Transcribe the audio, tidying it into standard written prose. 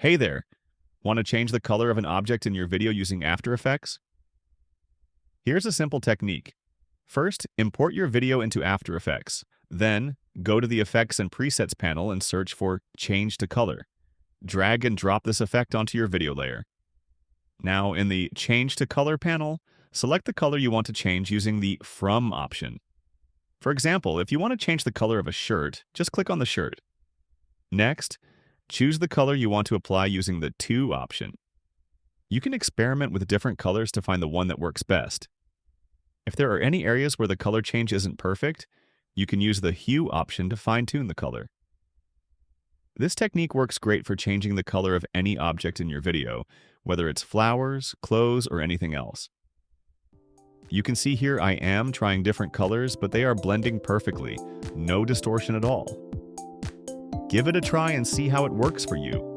Hey there! Want to change the color of an object in your video using After Effects? Here's a simple technique. First, import your video into After Effects. Then, go to the Effects and Presets panel and search for Change to Color. Drag and drop this effect onto your video layer. Now, in the Change to Color panel, select the color you want to change using the From option. For example, if you want to change the color of a shirt, just click on the shirt. Next, choose the color you want to apply using the To option. You can experiment with different colors to find the one that works best. If there are any areas where the color change isn't perfect, you can use the Hue option to fine-tune the color. This technique works great for changing the color of any object in your video, whether it's flowers, clothes, or anything else. You can see here I am trying different colors, but they are blending perfectly, no distortion at all. Give it a try and see how it works for you.